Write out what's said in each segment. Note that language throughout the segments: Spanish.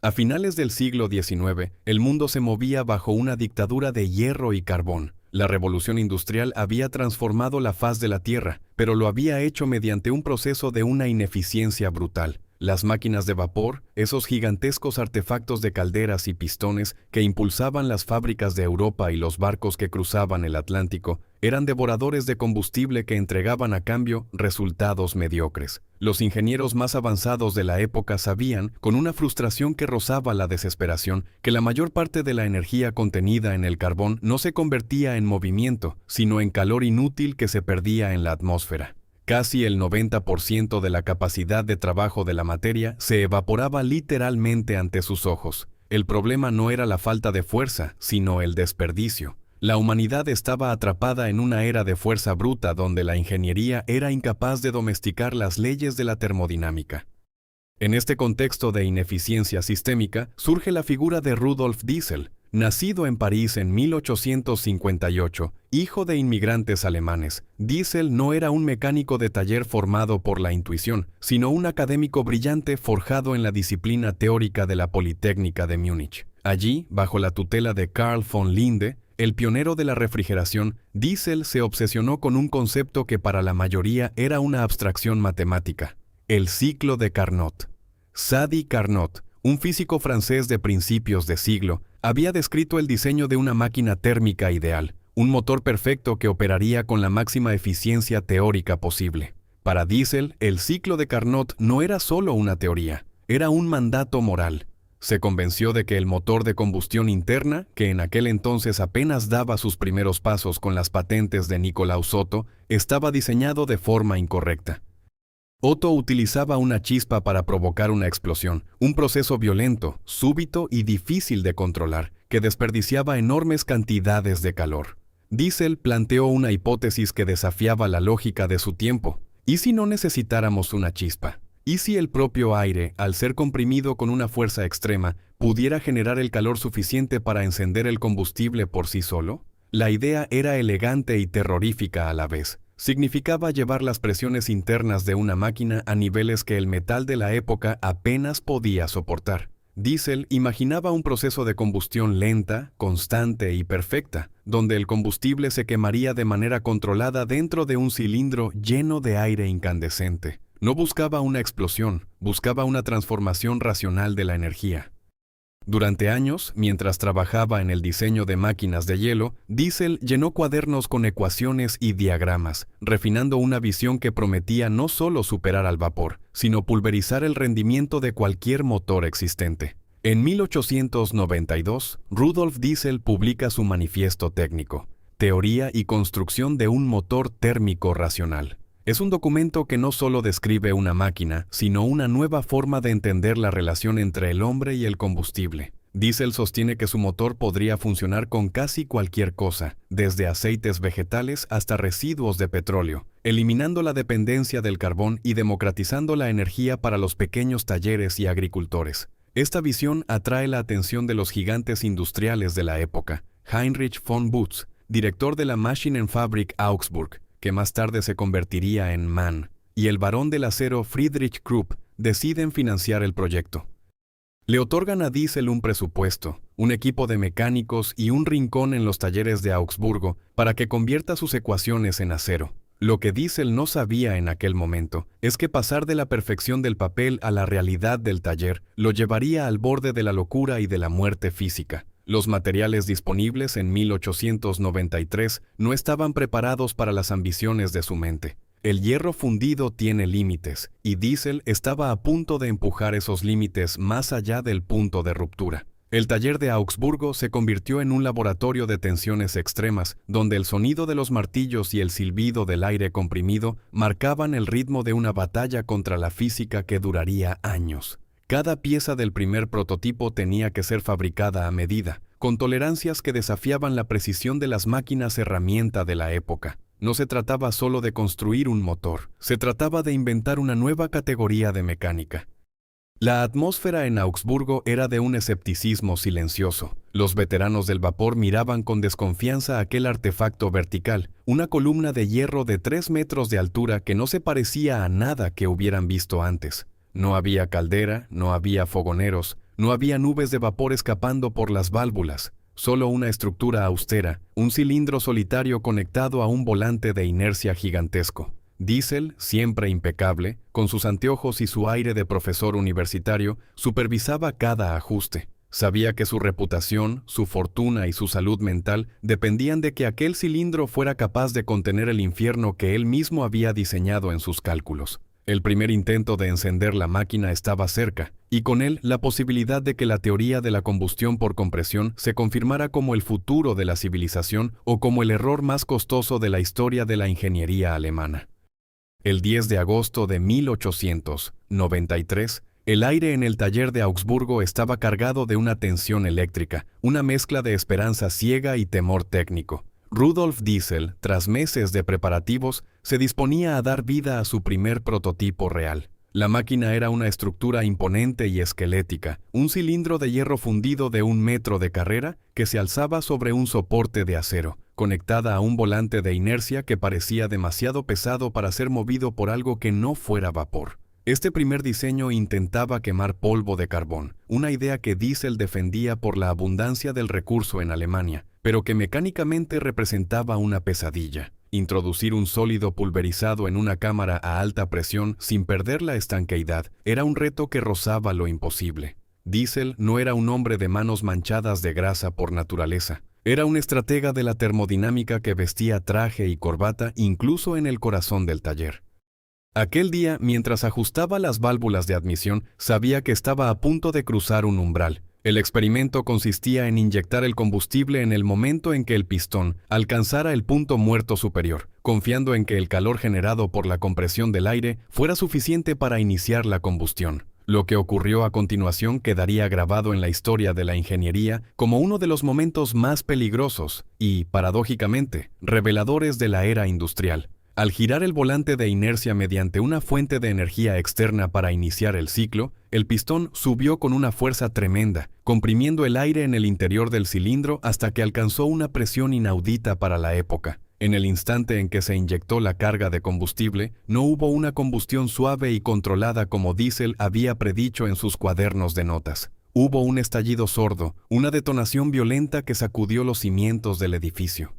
A finales del siglo XIX, el mundo se movía bajo una dictadura de hierro y carbón. La revolución industrial había transformado la faz de la Tierra, pero lo había hecho mediante un proceso de una ineficiencia brutal. Las máquinas de vapor, esos gigantescos artefactos de calderas y pistones que impulsaban las fábricas de Europa y los barcos que cruzaban el Atlántico, eran devoradores de combustible que entregaban a cambio resultados mediocres. Los ingenieros más avanzados de la época sabían, con una frustración que rozaba la desesperación, que la mayor parte de la energía contenida en el carbón no se convertía en movimiento, sino en calor inútil que se perdía en la atmósfera. Casi el 90% de la capacidad de trabajo de la materia se evaporaba literalmente ante sus ojos. El problema no era la falta de fuerza, sino el desperdicio. La humanidad estaba atrapada en una era de fuerza bruta donde la ingeniería era incapaz de domesticar las leyes de la termodinámica. En este contexto de ineficiencia sistémica surge la figura de Rudolf Diesel. Nacido en París en 1858, hijo de inmigrantes alemanes, Diesel no era un mecánico de taller formado por la intuición, sino un académico brillante forjado en la disciplina teórica de la Politécnica de Múnich. Allí, bajo la tutela de Carl von Linde, el pionero de la refrigeración, Diesel se obsesionó con un concepto que para la mayoría era una abstracción matemática: el ciclo de Carnot. Sadi Carnot, un físico francés de principios de siglo, había descrito el diseño de una máquina térmica ideal, un motor perfecto que operaría con la máxima eficiencia teórica posible. Para Diesel, el ciclo de Carnot no era solo una teoría, era un mandato moral. Se convenció de que el motor de combustión interna, que en aquel entonces apenas daba sus primeros pasos con las patentes de Nicolaus Otto, estaba diseñado de forma incorrecta. Otto utilizaba una chispa para provocar una explosión, un proceso violento, súbito y difícil de controlar, que desperdiciaba enormes cantidades de calor. Diesel planteó una hipótesis que desafiaba la lógica de su tiempo. ¿Y si no necesitáramos una chispa? ¿Y si el propio aire, al ser comprimido con una fuerza extrema, pudiera generar el calor suficiente para encender el combustible por sí solo? La idea era elegante y terrorífica a la vez. Significaba llevar las presiones internas de una máquina a niveles que el metal de la época apenas podía soportar. Diesel imaginaba un proceso de combustión lenta, constante y perfecta, donde el combustible se quemaría de manera controlada dentro de un cilindro lleno de aire incandescente. No buscaba una explosión, buscaba una transformación racional de la energía. Durante años, mientras trabajaba en el diseño de máquinas de hielo, Diesel llenó cuadernos con ecuaciones y diagramas, refinando una visión que prometía no solo superar al vapor, sino pulverizar el rendimiento de cualquier motor existente. En 1892, Rudolf Diesel publica su manifiesto técnico, Teoría y construcción de un motor térmico racional. Es un documento que no solo describe una máquina, sino una nueva forma de entender la relación entre el hombre y el combustible. Diesel sostiene que su motor podría funcionar con casi cualquier cosa, desde aceites vegetales hasta residuos de petróleo, eliminando la dependencia del carbón y democratizando la energía para los pequeños talleres y agricultores. Esta visión atrae la atención de los gigantes industriales de la época. Heinrich von Butz, director de la Maschinenfabrik Augsburg, que más tarde se convertiría en MAN, y el barón del acero Friedrich Krupp deciden financiar el proyecto. Le otorgan a Diesel un presupuesto, un equipo de mecánicos y un rincón en los talleres de Augsburgo para que convierta sus ecuaciones en acero. Lo que Diesel no sabía en aquel momento es que pasar de la perfección del papel a la realidad del taller lo llevaría al borde de la locura y de la muerte física. Los materiales disponibles en 1893 no estaban preparados para las ambiciones de su mente. El hierro fundido tiene límites, y Diesel estaba a punto de empujar esos límites más allá del punto de ruptura. El taller de Augsburgo se convirtió en un laboratorio de tensiones extremas, donde el sonido de los martillos y el silbido del aire comprimido marcaban el ritmo de una batalla contra la física que duraría años. Cada pieza del primer prototipo tenía que ser fabricada a medida, con tolerancias que desafiaban la precisión de las máquinas herramienta de la época. No se trataba solo de construir un motor, se trataba de inventar una nueva categoría de mecánica. La atmósfera en Augsburgo era de un escepticismo silencioso. Los veteranos del vapor miraban con desconfianza aquel artefacto vertical, una columna de hierro de 3 metros de altura que no se parecía a nada que hubieran visto antes. No había caldera, no había fogoneros, No había nubes de vapor escapando por las válvulas, solo una estructura austera, un cilindro solitario conectado a un volante de inercia gigantesco. Diesel, siempre impecable, con sus anteojos y su aire de profesor universitario, supervisaba cada ajuste. Sabía que su reputación, su fortuna y su salud mental dependían de que aquel cilindro fuera capaz de contener el infierno que él mismo había diseñado en sus cálculos. El primer intento de encender la máquina estaba cerca, y con él la posibilidad de que la teoría de la combustión por compresión se confirmara como el futuro de la civilización o como el error más costoso de la historia de la ingeniería alemana. El 10 de agosto de 1893, el aire en el taller de Augsburgo estaba cargado de una tensión eléctrica, una mezcla de esperanza ciega y temor técnico. Rudolf Diesel, tras meses de preparativos, se disponía a dar vida a su primer prototipo real. La máquina era una estructura imponente y esquelética, un cilindro de hierro fundido de 1 metro de carrera que se alzaba sobre un soporte de acero, conectada a un volante de inercia que parecía demasiado pesado para ser movido por algo que no fuera vapor. Este primer diseño intentaba quemar polvo de carbón, una idea que Diesel defendía por la abundancia del recurso en Alemania, pero que mecánicamente representaba una pesadilla. Introducir un sólido pulverizado en una cámara a alta presión sin perder la estanqueidad era un reto que rozaba lo imposible. Diesel no era un hombre de manos manchadas de grasa por naturaleza. Era un estratega de la termodinámica que vestía traje y corbata incluso en el corazón del taller. Aquel día, mientras ajustaba las válvulas de admisión, sabía que estaba a punto de cruzar un umbral. El experimento consistía en inyectar el combustible en el momento en que el pistón alcanzara el punto muerto superior, confiando en que el calor generado por la compresión del aire fuera suficiente para iniciar la combustión. Lo que ocurrió a continuación quedaría grabado en la historia de la ingeniería como uno de los momentos más peligrosos y, paradójicamente, reveladores de la era industrial. Al girar el volante de inercia mediante una fuente de energía externa para iniciar el ciclo, el pistón subió con una fuerza tremenda, comprimiendo el aire en el interior del cilindro hasta que alcanzó una presión inaudita para la época. En el instante en que se inyectó la carga de combustible, no hubo una combustión suave y controlada como Diesel había predicho en sus cuadernos de notas. Hubo un estallido sordo, una detonación violenta que sacudió los cimientos del edificio.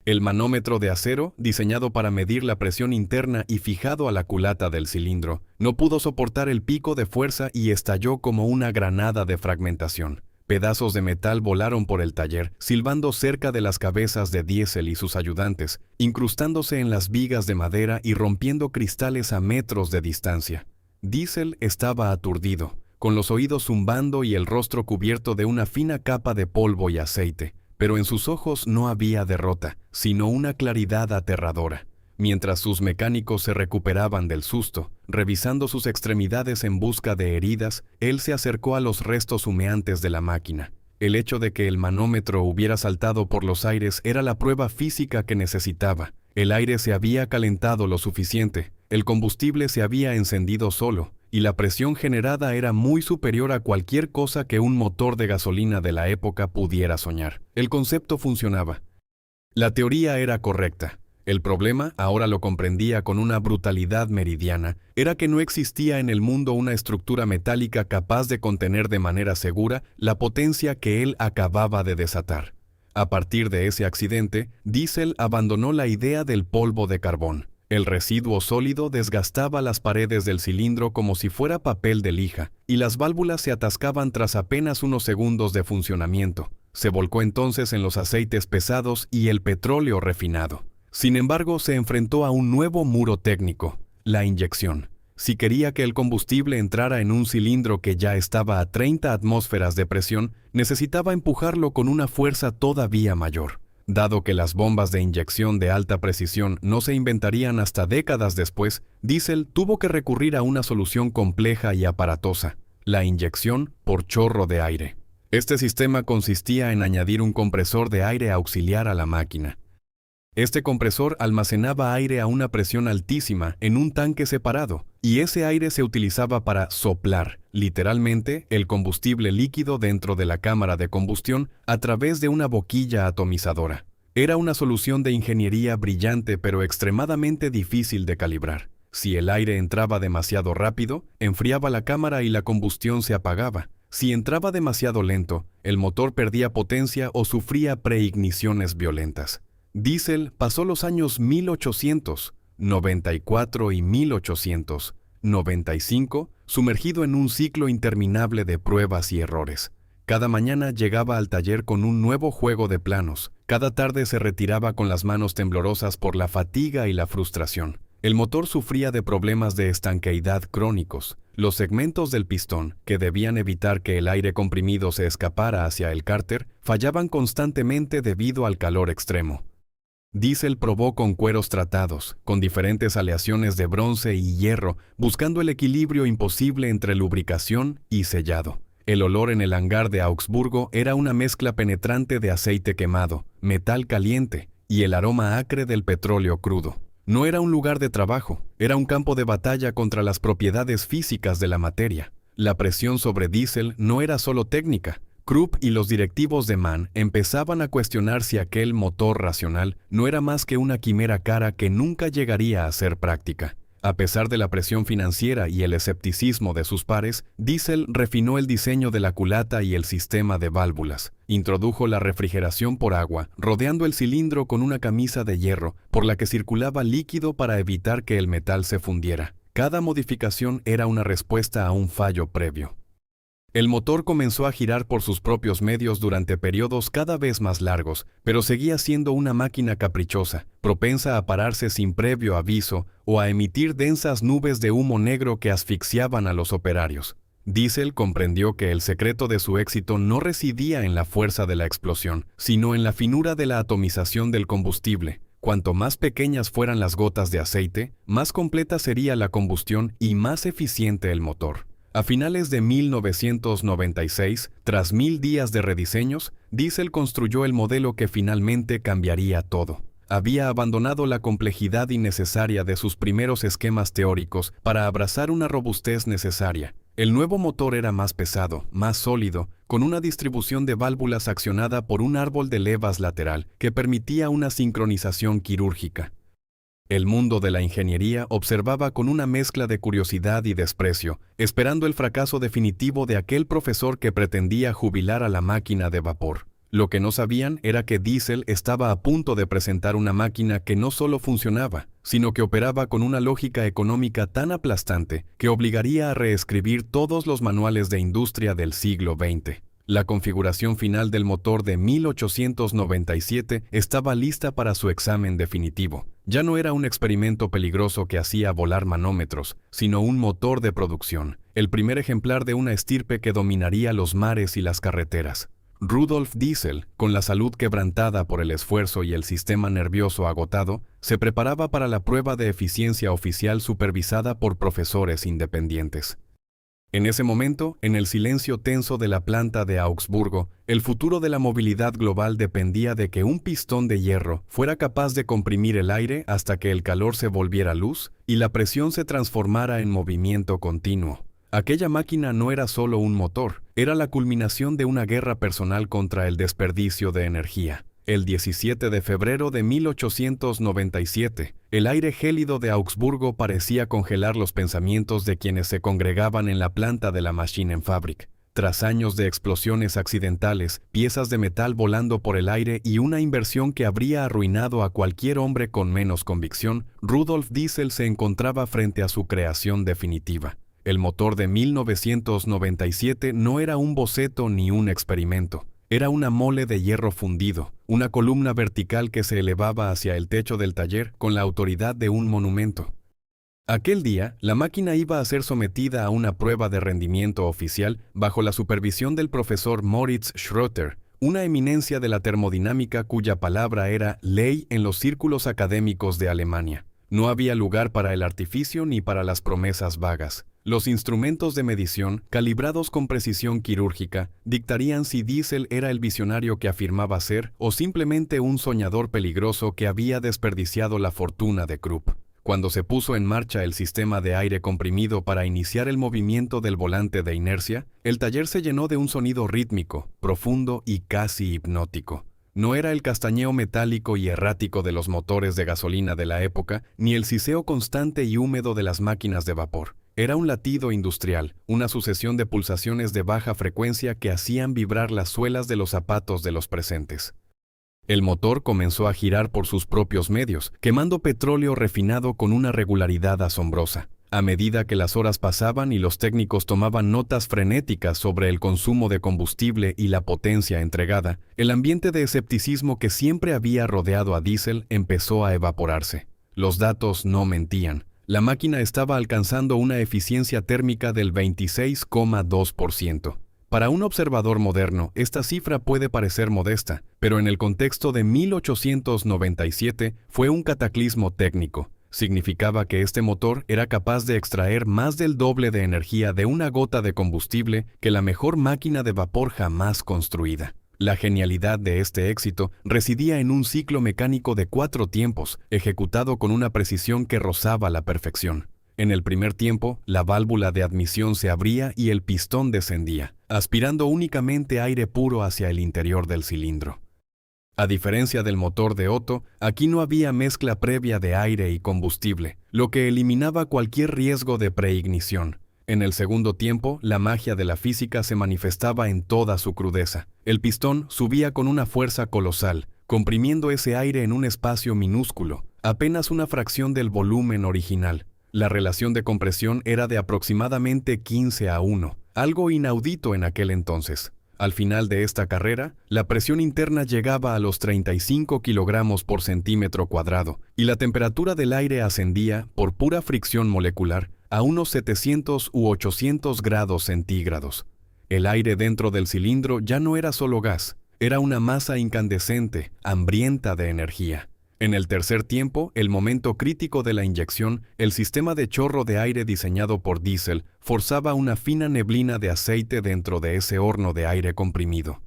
El manómetro de acero, diseñado para medir la presión interna y fijado a la culata del cilindro, no pudo soportar el pico de fuerza y estalló como una granada de fragmentación. Pedazos de metal volaron por el taller, silbando cerca de las cabezas de Diesel y sus ayudantes, incrustándose en las vigas de madera y rompiendo cristales a metros de distancia. Diesel estaba aturdido, con los oídos zumbando y el rostro cubierto de una fina capa de polvo y aceite. Pero en sus ojos no había derrota, sino una claridad aterradora. Mientras sus mecánicos se recuperaban del susto, revisando sus extremidades en busca de heridas, él se acercó a los restos humeantes de la máquina. El hecho de que el manómetro hubiera saltado por los aires era la prueba física que necesitaba. El aire se había calentado lo suficiente, el combustible se había encendido solo, y la presión generada era muy superior a cualquier cosa que un motor de gasolina de la época pudiera soñar. El concepto funcionaba. La teoría era correcta. El problema, ahora lo comprendía con una brutalidad meridiana, era que no existía en el mundo una estructura metálica capaz de contener de manera segura la potencia que él acababa de desatar. A partir de ese accidente, Diesel abandonó la idea del polvo de carbón. El residuo sólido desgastaba las paredes del cilindro como si fuera papel de lija, y las válvulas se atascaban tras apenas unos segundos de funcionamiento. Se volcó entonces en los aceites pesados y el petróleo refinado. Sin embargo, se enfrentó a un nuevo muro técnico, la inyección. Si quería que el combustible entrara en un cilindro que ya estaba a 30 atmósferas de presión, necesitaba empujarlo con una fuerza todavía mayor. Dado que las bombas de inyección de alta precisión no se inventarían hasta décadas después, Diesel tuvo que recurrir a una solución compleja y aparatosa, la inyección por chorro de aire. Este sistema consistía en añadir un compresor de aire auxiliar a la máquina. Este compresor almacenaba aire a una presión altísima en un tanque separado, y ese aire se utilizaba para soplar, literalmente, el combustible líquido dentro de la cámara de combustión a través de una boquilla atomizadora. Era una solución de ingeniería brillante pero extremadamente difícil de calibrar. Si el aire entraba demasiado rápido, enfriaba la cámara y la combustión se apagaba. Si entraba demasiado lento, el motor perdía potencia o sufría preigniciones violentas. Diesel pasó los años 1894 y 1895 sumergido en un ciclo interminable de pruebas y errores. Cada mañana llegaba al taller con un nuevo juego de planos. Cada tarde se retiraba con las manos temblorosas por la fatiga y la frustración. El motor sufría de problemas de estanqueidad crónicos. Los segmentos del pistón, que debían evitar que el aire comprimido se escapara hacia el cárter, fallaban constantemente debido al calor extremo. Diesel probó con cueros tratados, con diferentes aleaciones de bronce y hierro, buscando el equilibrio imposible entre lubricación y sellado. El olor en el hangar de Augsburgo era una mezcla penetrante de aceite quemado, metal caliente y el aroma acre del petróleo crudo. No era un lugar de trabajo, era un campo de batalla contra las propiedades físicas de la materia. La presión sobre Diesel no era solo técnica. Krupp y los directivos de MAN empezaban a cuestionar si aquel motor racional no era más que una quimera cara que nunca llegaría a ser práctica. A pesar de la presión financiera y el escepticismo de sus pares, Diesel refinó el diseño de la culata y el sistema de válvulas. Introdujo la refrigeración por agua, rodeando el cilindro con una camisa de hierro por la que circulaba líquido para evitar que el metal se fundiera. Cada modificación era una respuesta a un fallo previo. El motor comenzó a girar por sus propios medios durante periodos cada vez más largos, pero seguía siendo una máquina caprichosa, propensa a pararse sin previo aviso o a emitir densas nubes de humo negro que asfixiaban a los operarios. Diesel comprendió que el secreto de su éxito no residía en la fuerza de la explosión, sino en la finura de la atomización del combustible. Cuanto más pequeñas fueran las gotas de aceite, más completa sería la combustión y más eficiente el motor. A finales de 1996, tras 1000 días de rediseños, Diesel construyó el modelo que finalmente cambiaría todo. Había abandonado la complejidad innecesaria de sus primeros esquemas teóricos para abrazar una robustez necesaria. El nuevo motor era más pesado, más sólido, con una distribución de válvulas accionada por un árbol de levas lateral que permitía una sincronización quirúrgica. El mundo de la ingeniería observaba con una mezcla de curiosidad y desprecio, esperando el fracaso definitivo de aquel profesor que pretendía jubilar a la máquina de vapor. Lo que no sabían era que Diesel estaba a punto de presentar una máquina que no solo funcionaba, sino que operaba con una lógica económica tan aplastante que obligaría a reescribir todos los manuales de industria del siglo XX. La configuración final del motor de 1897 estaba lista para su examen definitivo. Ya no era un experimento peligroso que hacía volar manómetros, sino un motor de producción, el primer ejemplar de una estirpe que dominaría los mares y las carreteras. Rudolf Diesel, con la salud quebrantada por el esfuerzo y el sistema nervioso agotado, se preparaba para la prueba de eficiencia oficial supervisada por profesores independientes. En ese momento, en el silencio tenso de la planta de Augsburgo, el futuro de la movilidad global dependía de que un pistón de hierro fuera capaz de comprimir el aire hasta que el calor se volviera luz y la presión se transformara en movimiento continuo. Aquella máquina no era solo un motor, era la culminación de una guerra personal contra el desperdicio de energía. El 17 de febrero de 1897, el aire gélido de Augsburgo parecía congelar los pensamientos de quienes se congregaban en la planta de la Maschinenfabrik. Tras años de explosiones accidentales, piezas de metal volando por el aire y una inversión que habría arruinado a cualquier hombre con menos convicción, Rudolf Diesel se encontraba frente a su creación definitiva. El motor de 1997 no era un boceto ni un experimento. Era una mole de hierro fundido, una columna vertical que se elevaba hacia el techo del taller con la autoridad de un monumento. Aquel día, la máquina iba a ser sometida a una prueba de rendimiento oficial bajo la supervisión del profesor Moritz Schröter, una eminencia de la termodinámica cuya palabra era ley en los círculos académicos de Alemania. No había lugar para el artificio ni para las promesas vagas. Los instrumentos de medición, calibrados con precisión quirúrgica, dictarían si Diesel era el visionario que afirmaba ser o simplemente un soñador peligroso que había desperdiciado la fortuna de Krupp. Cuando se puso en marcha el sistema de aire comprimido para iniciar el movimiento del volante de inercia, el taller se llenó de un sonido rítmico, profundo y casi hipnótico. No era el castañeo metálico y errático de los motores de gasolina de la época, ni el siseo constante y húmedo de las máquinas de vapor. Era un latido industrial, una sucesión de pulsaciones de baja frecuencia que hacían vibrar las suelas de los zapatos de los presentes. El motor comenzó a girar por sus propios medios, quemando petróleo refinado con una regularidad asombrosa. A medida que las horas pasaban y los técnicos tomaban notas frenéticas sobre el consumo de combustible y la potencia entregada, el ambiente de escepticismo que siempre había rodeado a Diesel empezó a evaporarse. Los datos no mentían. La máquina estaba alcanzando una eficiencia térmica del 26,2%. Para un observador moderno, esta cifra puede parecer modesta, pero en el contexto de 1897 fue un cataclismo técnico. Significaba que este motor era capaz de extraer más del doble de energía de una gota de combustible que la mejor máquina de vapor jamás construida. La genialidad de este éxito residía en un ciclo mecánico de 4 tiempos, ejecutado con una precisión que rozaba la perfección. En el primer tiempo, la válvula de admisión se abría y el pistón descendía, aspirando únicamente aire puro hacia el interior del cilindro. A diferencia del motor de Otto, aquí no había mezcla previa de aire y combustible, lo que eliminaba cualquier riesgo de preignición. En el segundo tiempo, la magia de la física se manifestaba en toda su crudeza. El pistón subía con una fuerza colosal, comprimiendo ese aire en un espacio minúsculo, apenas una fracción del volumen original. La relación de compresión era de aproximadamente 15:1, algo inaudito en aquel entonces. Al final de esta carrera, la presión interna llegaba a los 35 kilogramos por centímetro cuadrado y la temperatura del aire ascendía, por pura fricción molecular, a unos 700 u 800 grados centígrados. El aire dentro del cilindro ya no era solo gas, era una masa incandescente, hambrienta de energía. En el tercer tiempo, el momento crítico de la inyección, el sistema de chorro de aire diseñado por Diesel forzaba una fina neblina de aceite dentro de ese horno de aire comprimido.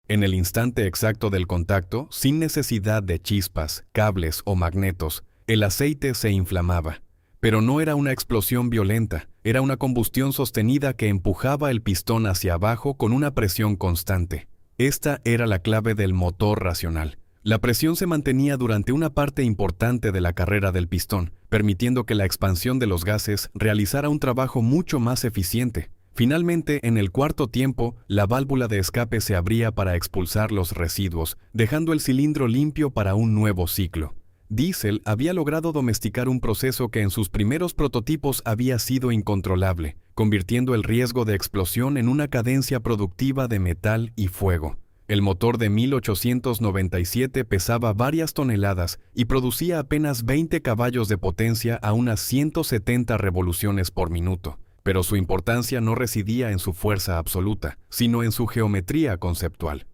En el instante exacto del contacto, sin necesidad de chispas, cables o magnetos, el aceite se inflamaba. Pero no era una explosión violenta, era una combustión sostenida que empujaba el pistón hacia abajo con una presión constante. Esta era la clave del motor racional. La presión se mantenía durante una parte importante de la carrera del pistón, permitiendo que la expansión de los gases realizara un trabajo mucho más eficiente. Finalmente, en el cuarto tiempo, la válvula de escape se abría para expulsar los residuos, dejando el cilindro limpio para un nuevo ciclo. Diesel había logrado domesticar un proceso que en sus primeros prototipos había sido incontrolable, convirtiendo el riesgo de explosión en una cadencia productiva de metal y fuego. El motor de 1897 pesaba varias toneladas y producía apenas 20 caballos de potencia a unas 170 revoluciones por minuto, pero su importancia no residía en su fuerza absoluta, sino en su geometría conceptual.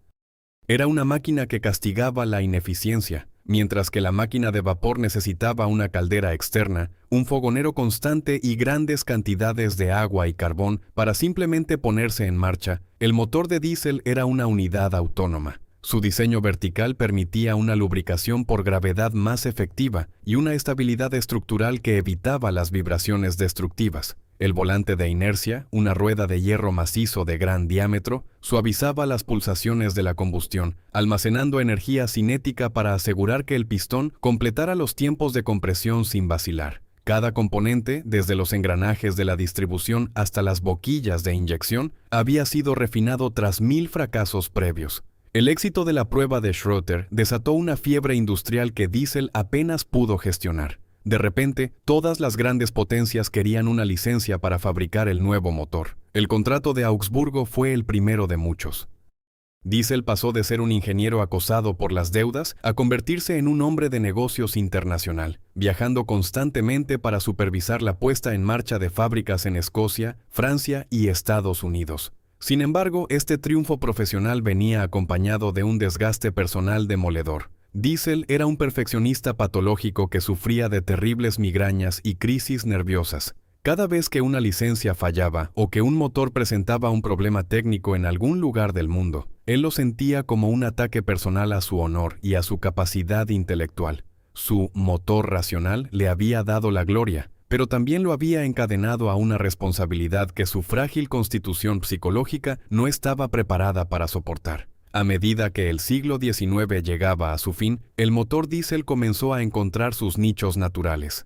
Era una máquina que castigaba la ineficiencia. Mientras que la máquina de vapor necesitaba una caldera externa, un fogonero constante y grandes cantidades de agua y carbón para simplemente ponerse en marcha, el motor de diésel era una unidad autónoma. Su diseño vertical permitía una lubricación por gravedad más efectiva y una estabilidad estructural que evitaba las vibraciones destructivas. El volante de inercia, una rueda de hierro macizo de gran diámetro, suavizaba las pulsaciones de la combustión, almacenando energía cinética para asegurar que el pistón completara los tiempos de compresión sin vacilar. Cada componente, desde los engranajes de la distribución hasta las boquillas de inyección, había sido refinado tras 1000 fracasos previos. El éxito de la prueba de Schroeter desató una fiebre industrial que Diesel apenas pudo gestionar. De repente, todas las grandes potencias querían una licencia para fabricar el nuevo motor. El contrato de Augsburgo fue el primero de muchos. Diesel pasó de ser un ingeniero acosado por las deudas a convertirse en un hombre de negocios internacional, viajando constantemente para supervisar la puesta en marcha de fábricas en Escocia, Francia y Estados Unidos. Sin embargo, este triunfo profesional venía acompañado de un desgaste personal demoledor. Diesel era un perfeccionista patológico que sufría de terribles migrañas y crisis nerviosas. Cada vez que una licencia fallaba o que un motor presentaba un problema técnico en algún lugar del mundo, él lo sentía como un ataque personal a su honor y a su capacidad intelectual. Su motor racional le había dado la gloria, pero también lo había encadenado a una responsabilidad que su frágil constitución psicológica no estaba preparada para soportar. A medida que el siglo XIX llegaba a su fin, el motor diésel comenzó a encontrar sus nichos naturales.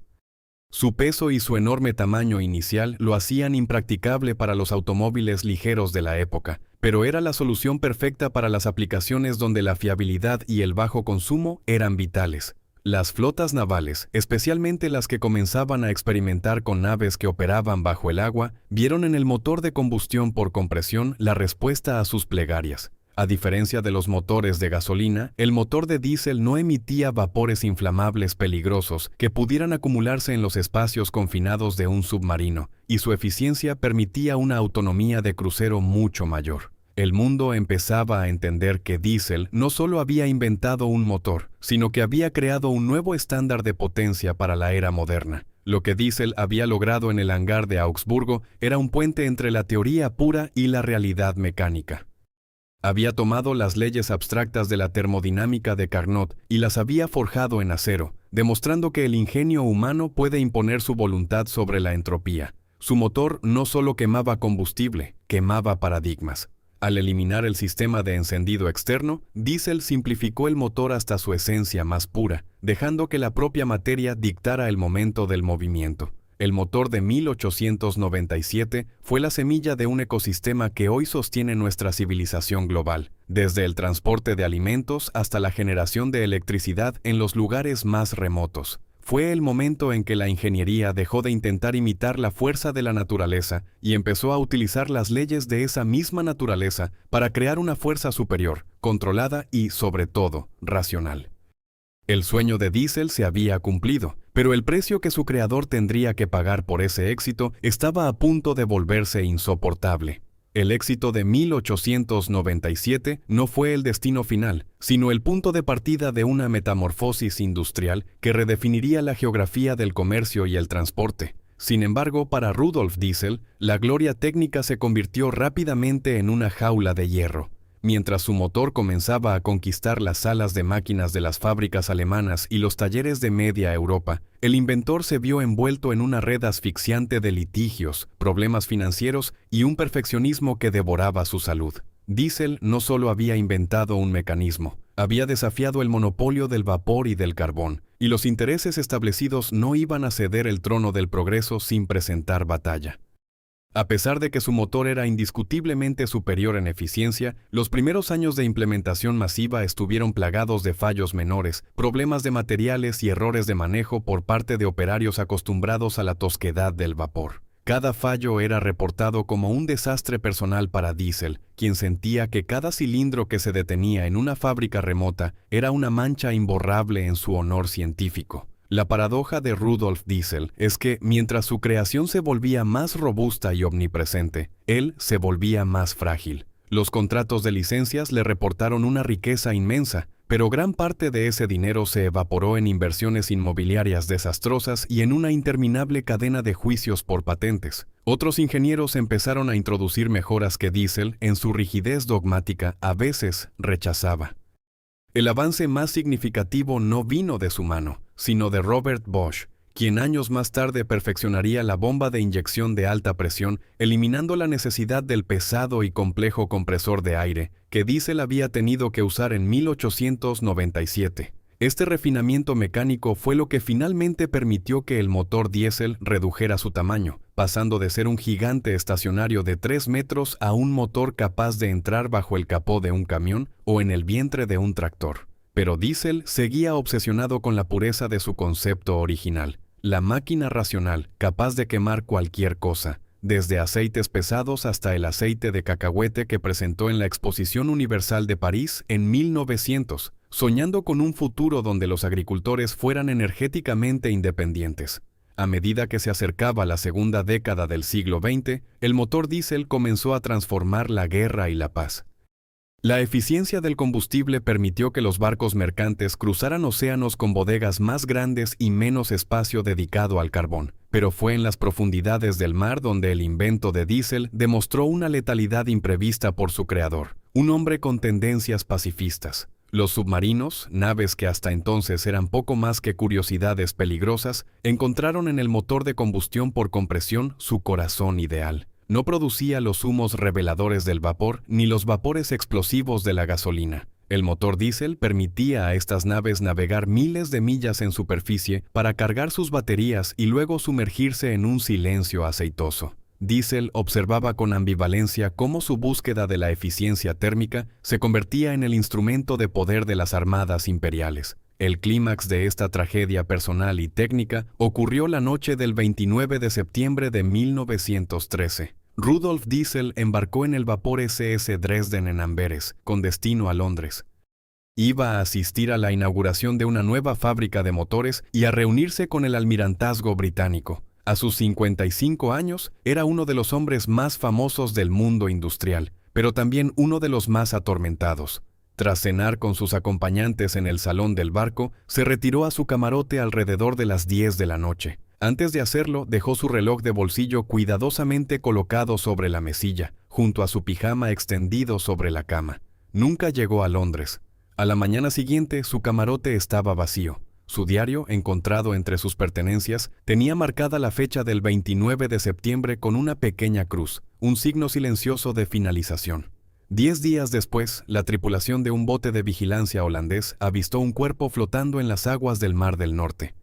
Su peso y su enorme tamaño inicial lo hacían impracticable para los automóviles ligeros de la época, pero era la solución perfecta para las aplicaciones donde la fiabilidad y el bajo consumo eran vitales. Las flotas navales, especialmente las que comenzaban a experimentar con naves que operaban bajo el agua, vieron en el motor de combustión por compresión la respuesta a sus plegarias. A diferencia de los motores de gasolina, el motor de diésel no emitía vapores inflamables peligrosos que pudieran acumularse en los espacios confinados de un submarino, y su eficiencia permitía una autonomía de crucero mucho mayor. El mundo empezaba a entender que Diesel no solo había inventado un motor, sino que había creado un nuevo estándar de potencia para la era moderna. Lo que Diesel había logrado en el hangar de Augsburgo era un puente entre la teoría pura y la realidad mecánica. Había tomado las leyes abstractas de la termodinámica de Carnot y las había forjado en acero, demostrando que el ingenio humano puede imponer su voluntad sobre la entropía. Su motor no solo quemaba combustible, quemaba paradigmas. Al eliminar el sistema de encendido externo, Diesel simplificó el motor hasta su esencia más pura, dejando que la propia materia dictara el momento del movimiento. El motor de 1897 fue la semilla de un ecosistema que hoy sostiene nuestra civilización global, desde el transporte de alimentos hasta la generación de electricidad en los lugares más remotos. Fue el momento en que la ingeniería dejó de intentar imitar la fuerza de la naturaleza y empezó a utilizar las leyes de esa misma naturaleza para crear una fuerza superior, controlada y, sobre todo, racional. El sueño de Diesel se había cumplido, pero el precio que su creador tendría que pagar por ese éxito estaba a punto de volverse insoportable. El éxito de 1897 no fue el destino final, sino el punto de partida de una metamorfosis industrial que redefiniría la geografía del comercio y el transporte. Sin embargo, para Rudolf Diesel, la gloria técnica se convirtió rápidamente en una jaula de hierro. Mientras su motor comenzaba a conquistar las salas de máquinas de las fábricas alemanas y los talleres de media Europa, el inventor se vio envuelto en una red asfixiante de litigios, problemas financieros y un perfeccionismo que devoraba su salud. Diesel no solo había inventado un mecanismo, había desafiado el monopolio del vapor y del carbón, y los intereses establecidos no iban a ceder el trono del progreso sin presentar batalla. A pesar de que su motor era indiscutiblemente superior en eficiencia, los primeros años de implementación masiva estuvieron plagados de fallos menores, problemas de materiales y errores de manejo por parte de operarios acostumbrados a la tosquedad del vapor. Cada fallo era reportado como un desastre personal para Diesel, quien sentía que cada cilindro que se detenía en una fábrica remota era una mancha imborrable en su honor científico. La paradoja de Rudolf Diesel es que, mientras su creación se volvía más robusta y omnipresente, él se volvía más frágil. Los contratos de licencias le reportaron una riqueza inmensa, pero gran parte de ese dinero se evaporó en inversiones inmobiliarias desastrosas y en una interminable cadena de juicios por patentes. Otros ingenieros empezaron a introducir mejoras que Diesel, en su rigidez dogmática, a veces rechazaba. El avance más significativo no vino de su mano, sino de Robert Bosch, quien años más tarde perfeccionaría la bomba de inyección de alta presión, eliminando la necesidad del pesado y complejo compresor de aire que Diesel había tenido que usar en 1897. Este refinamiento mecánico fue lo que finalmente permitió que el motor diésel redujera su tamaño, pasando de ser un gigante estacionario de 3 metros a un motor capaz de entrar bajo el capó de un camión o en el vientre de un tractor. Pero Diesel seguía obsesionado con la pureza de su concepto original, la máquina racional capaz de quemar cualquier cosa, desde aceites pesados hasta el aceite de cacahuete que presentó en la Exposición Universal de París en 1900, soñando con un futuro donde los agricultores fueran energéticamente independientes. A medida que se acercaba la segunda década del siglo XX, el motor diésel comenzó a transformar la guerra y la paz. La eficiencia del combustible permitió que los barcos mercantes cruzaran océanos con bodegas más grandes y menos espacio dedicado al carbón, pero fue en las profundidades del mar donde el invento de Diesel demostró una letalidad imprevista por su creador, un hombre con tendencias pacifistas. Los submarinos, naves que hasta entonces eran poco más que curiosidades peligrosas, encontraron en el motor de combustión por compresión su corazón ideal. No producía los humos reveladores del vapor ni los vapores explosivos de la gasolina. El motor diésel permitía a estas naves navegar miles de millas en superficie para cargar sus baterías y luego sumergirse en un silencio aceitoso. Diesel observaba con ambivalencia cómo su búsqueda de la eficiencia térmica se convertía en el instrumento de poder de las armadas imperiales. El clímax de esta tragedia personal y técnica ocurrió la noche del 29 de septiembre de 1913. Rudolf Diesel embarcó en el vapor SS Dresden en Amberes, con destino a Londres. Iba a asistir a la inauguración de una nueva fábrica de motores y a reunirse con el almirantazgo británico. A sus 55 años, era uno de los hombres más famosos del mundo industrial, pero también uno de los más atormentados. Tras cenar con sus acompañantes en el salón del barco, se retiró a su camarote alrededor de las 10 de la noche. Antes de hacerlo, dejó su reloj de bolsillo cuidadosamente colocado sobre la mesilla, junto a su pijama extendido sobre la cama. Nunca llegó a Londres. A la mañana siguiente, su camarote estaba vacío. Su diario, encontrado entre sus pertenencias, tenía marcada la fecha del 29 de septiembre con una pequeña cruz, un signo silencioso de finalización. 10 días después, la tripulación de un bote de vigilancia holandés avistó un cuerpo flotando en las aguas del Mar del Norte.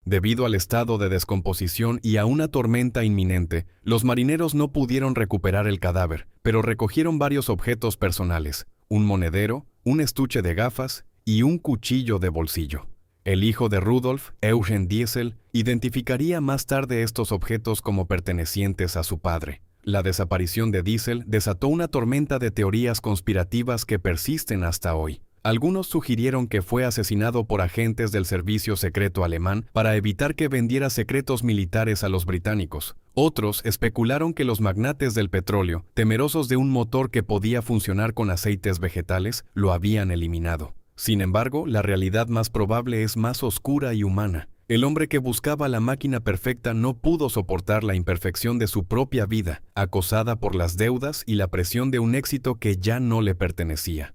Debido al estado de descomposición y a una tormenta inminente, los marineros no pudieron recuperar el cadáver, pero recogieron varios objetos personales: un monedero, un estuche de gafas y un cuchillo de bolsillo. El hijo de Rudolf, Eugen Diesel, identificaría más tarde estos objetos como pertenecientes a su padre. La desaparición de Diesel desató una tormenta de teorías conspirativas que persisten hasta hoy. Algunos sugirieron que fue asesinado por agentes del servicio secreto alemán para evitar que vendiera secretos militares a los británicos. Otros especularon que los magnates del petróleo, temerosos de un motor que podía funcionar con aceites vegetales, lo habían eliminado. Sin embargo, la realidad más probable es más oscura y humana. El hombre que buscaba la máquina perfecta no pudo soportar la imperfección de su propia vida, acosada por las deudas y la presión de un éxito que ya no le pertenecía.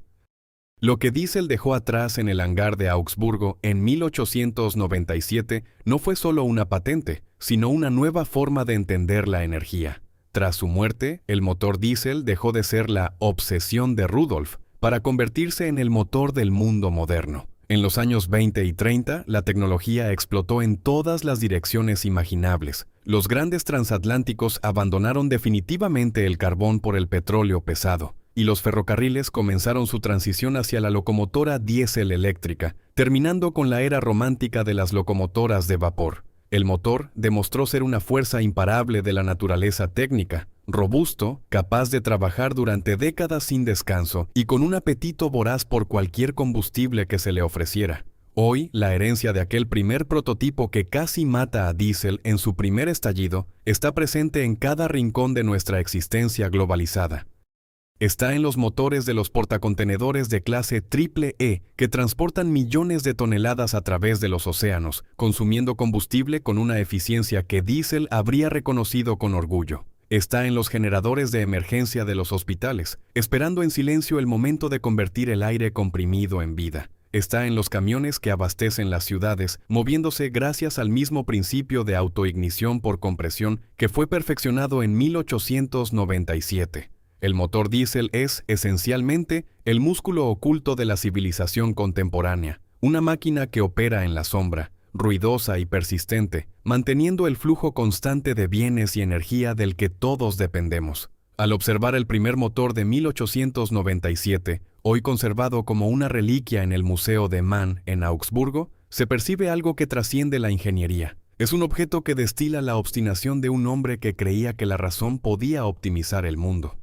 Lo que Diesel dejó atrás en el hangar de Augsburgo en 1897 no fue solo una patente, sino una nueva forma de entender la energía. Tras su muerte, el motor Diesel dejó de ser la obsesión de Rudolf para convertirse en el motor del mundo moderno. En los años 20 y 30, la tecnología explotó en todas las direcciones imaginables. Los grandes transatlánticos abandonaron definitivamente el carbón por el petróleo pesado, y los ferrocarriles comenzaron su transición hacia la locomotora diésel eléctrica, terminando con la era romántica de las locomotoras de vapor. El motor demostró ser una fuerza imparable de la naturaleza técnica, robusto, capaz de trabajar durante décadas sin descanso y con un apetito voraz por cualquier combustible que se le ofreciera. Hoy, la herencia de aquel primer prototipo que casi mata a Diesel en su primer estallido está presente en cada rincón de nuestra existencia globalizada. Está en los motores de los portacontenedores de clase triple E que transportan millones de toneladas a través de los océanos, consumiendo combustible con una eficiencia que Diesel habría reconocido con orgullo. Está en los generadores de emergencia de los hospitales, esperando en silencio el momento de convertir el aire comprimido en vida. Está en los camiones que abastecen las ciudades, moviéndose gracias al mismo principio de autoignición por compresión que fue perfeccionado en 1897. El motor diésel es, esencialmente, el músculo oculto de la civilización contemporánea, una máquina que opera en la sombra, ruidosa y persistente, manteniendo el flujo constante de bienes y energía del que todos dependemos. Al observar el primer motor de 1897, hoy conservado como una reliquia en el Museo de Man en Augsburgo, se percibe algo que trasciende la ingeniería. Es un objeto que destila la obstinación de un hombre que creía que la razón podía optimizar el mundo.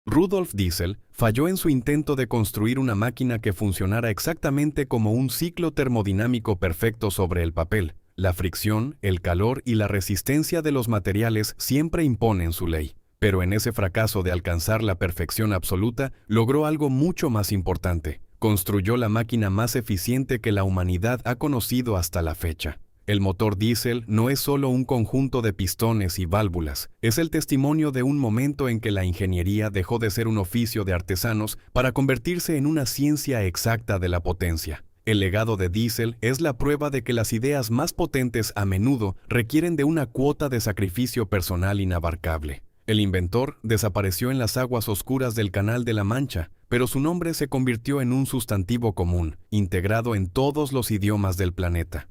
Rudolf Diesel falló en su intento de construir una máquina que funcionara exactamente como un ciclo termodinámico perfecto sobre el papel. La fricción, el calor y la resistencia de los materiales siempre imponen su ley. Pero en ese fracaso de alcanzar la perfección absoluta, logró algo mucho más importante. Construyó la máquina más eficiente que la humanidad ha conocido hasta la fecha. El motor diésel no es solo un conjunto de pistones y válvulas, es el testimonio de un momento en que la ingeniería dejó de ser un oficio de artesanos para convertirse en una ciencia exacta de la potencia. El legado de Diesel es la prueba de que las ideas más potentes a menudo requieren de una cuota de sacrificio personal inabarcable. El inventor desapareció en las aguas oscuras del Canal de la Mancha, pero su nombre se convirtió en un sustantivo común, integrado en todos los idiomas del planeta.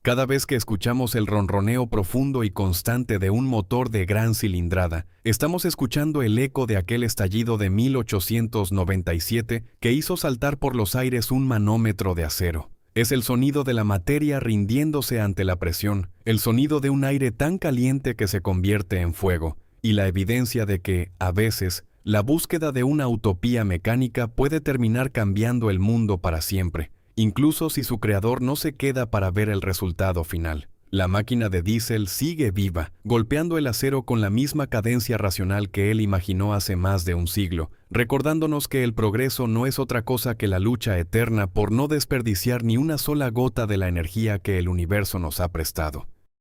Cada vez que escuchamos el ronroneo profundo y constante de un motor de gran cilindrada, estamos escuchando el eco de aquel estallido de 1897 que hizo saltar por los aires un manómetro de acero. Es el sonido de la materia rindiéndose ante la presión, el sonido de un aire tan caliente que se convierte en fuego, y la evidencia de que, a veces, la búsqueda de una utopía mecánica puede terminar cambiando el mundo para siempre, incluso si su creador no se queda para ver el resultado final. La máquina de diésel sigue viva, golpeando el acero con la misma cadencia racional que él imaginó hace más de un siglo, recordándonos que el progreso no es otra cosa que la lucha eterna por no desperdiciar ni una sola gota de la energía que el universo nos ha prestado.